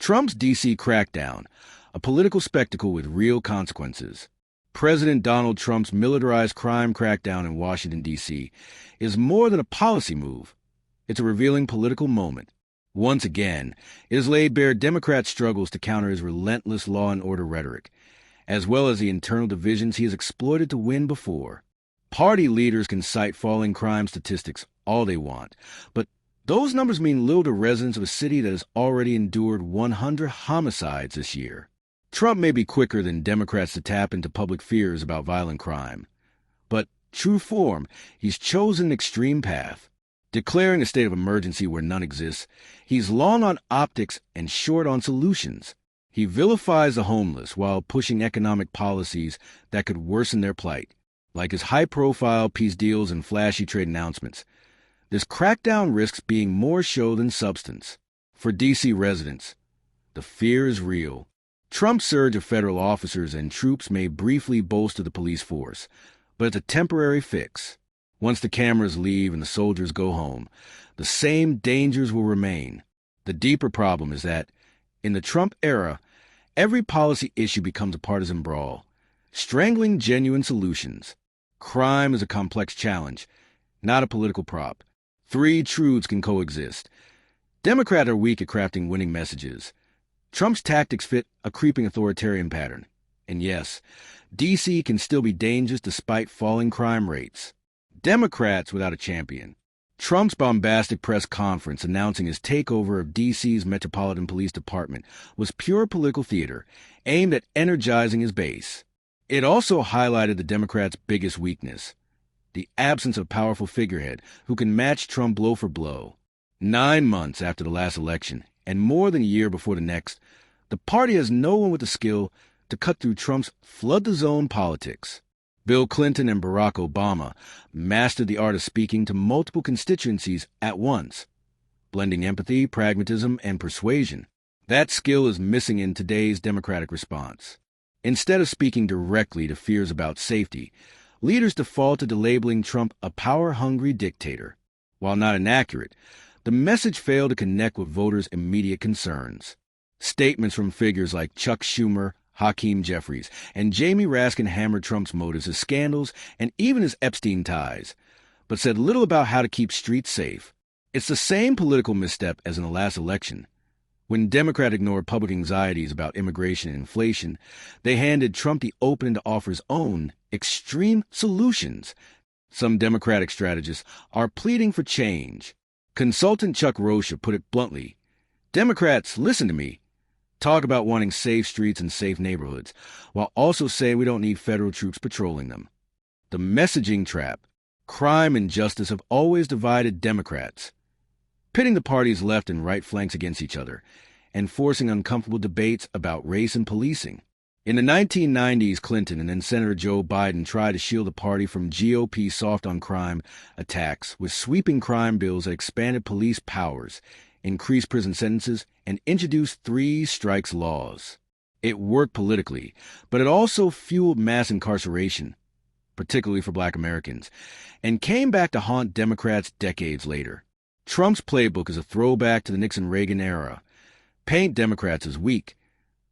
Trump's D.C. crackdown, a political spectacle with real consequences. President Donald Trump's militarized crime crackdown in Washington, D.C., is more than a policy move. It's a revealing political moment. Once again, it has laid bare Democrats' struggles to counter his relentless law and order rhetoric, as well as the internal divisions he has exploited to win before. Party leaders can cite falling crime statistics all they want, but those numbers mean little to residents of a city that has already endured 100 homicides this year. Trump may be quicker than Democrats to tap into public fears about violent crime, but true form, he's chosen an extreme path. Declaring a state of emergency where none exists, he's long on optics and short on solutions. He vilifies the homeless while pushing economic policies that could worsen their plight, like his high-profile peace deals and flashy trade announcements. This crackdown risks being more show than substance. For D.C. residents, the fear is real. Trump's surge of federal officers and troops may briefly bolster the police force, but it's a temporary fix. Once the cameras leave and the soldiers go home, the same dangers will remain. The deeper problem is that, in the Trump era, every policy issue becomes a partisan brawl, strangling genuine solutions. Crime is a complex challenge, not a political prop. Three truths can coexist. Democrats are weak at crafting winning messages. Trump's tactics fit a creeping authoritarian pattern. And yes, D.C. can still be dangerous despite falling crime rates. Democrats without a champion. Trump's bombastic press conference announcing his takeover of D.C.'s Metropolitan Police Department was pure political theater, aimed at energizing his base. It also highlighted the Democrats' biggest weakness, the absence of a powerful figurehead who can match Trump blow for blow. 9 months after the last election, and more than a year before the next, the party has no one with the skill to cut through Trump's flood-the-zone politics. Bill Clinton and Barack Obama mastered the art of speaking to multiple constituencies at once, blending empathy, pragmatism, and persuasion. That skill is missing in today's Democratic response. Instead of speaking directly to fears about safety, leaders defaulted to labeling Trump a power-hungry dictator. While not inaccurate, the message failed to connect with voters' immediate concerns. Statements from figures like Chuck Schumer, Hakeem Jeffries, and Jamie Raskin hammered Trump's motives, his scandals, and even his Epstein ties, but said little about how to keep streets safe. It's the same political misstep as in the last election. When Democrats ignored public anxieties about immigration and inflation, they handed Trump the opening to offer his own extreme solutions. Some Democratic strategists are pleading for change. Consultant Chuck Rocha put it bluntly, "Democrats, listen to me. Talk about wanting safe streets and safe neighborhoods, while also saying we don't need federal troops patrolling them." The messaging trap. Crime and justice have always divided Democrats, pitting the party's left and right flanks against each other, and forcing uncomfortable debates about race and policing. In the 1990s, Clinton and then Senator Joe Biden tried to shield the party from GOP soft-on-crime attacks with sweeping crime bills that expanded police powers, increased prison sentences, and introduced three-strikes laws. It worked politically, but it also fueled mass incarceration, particularly for Black Americans, and came back to haunt Democrats decades later. Trump's playbook is a throwback to the Nixon-Reagan era. Paint Democrats as weak,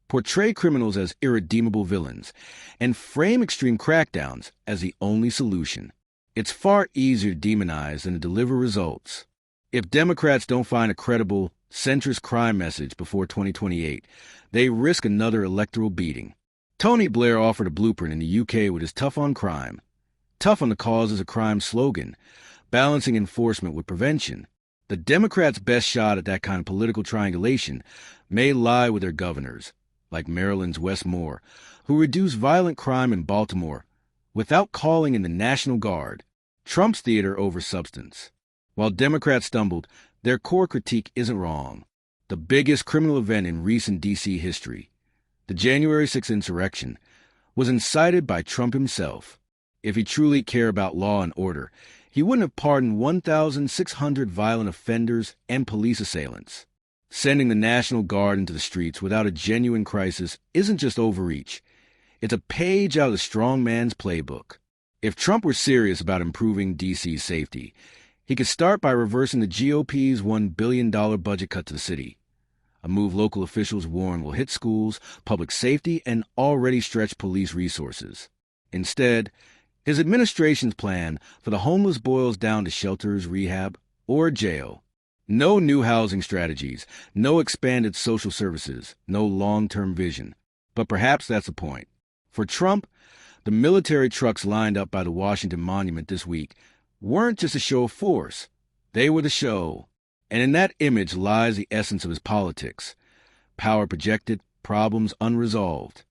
portray criminals as irredeemable villains, and frame extreme crackdowns as the only solution. It's far easier to demonize than to deliver results. If Democrats don't find a credible, centrist crime message before 2028, they risk another electoral beating. Tony Blair offered a blueprint in the UK with his tough on crime, tough on the causes of crime slogan, balancing enforcement with prevention. The Democrats' best shot at that kind of political triangulation may lie with their governors, like Maryland's Wes Moore, who reduced violent crime in Baltimore without calling in the National Guard. Trump's theater over substance. While Democrats stumbled, their core critique isn't wrong. The biggest criminal event in recent D.C. history, the January 6th insurrection, was incited by Trump himself. If he truly cared about law and order, he wouldn't have pardoned 1,600 violent offenders and police assailants. Sending the National Guard into the streets without a genuine crisis isn't just overreach. It's a page out of the strong man's playbook. If Trump were serious about improving D.C.'s safety, he could start by reversing the GOP's $1 billion budget cut to the city. a move local officials warn will hit schools, public safety, and already stretched police resources. Instead, his administration's plan for the homeless boils down to shelters, rehab, or jail. No new housing strategies, no expanded social services, no long-term vision. But perhaps that's the point. For Trump, the military trucks lined up by the Washington Monument this week weren't just a show of force. They were the show. And in that image lies the essence of his politics. Power projected, problems unresolved.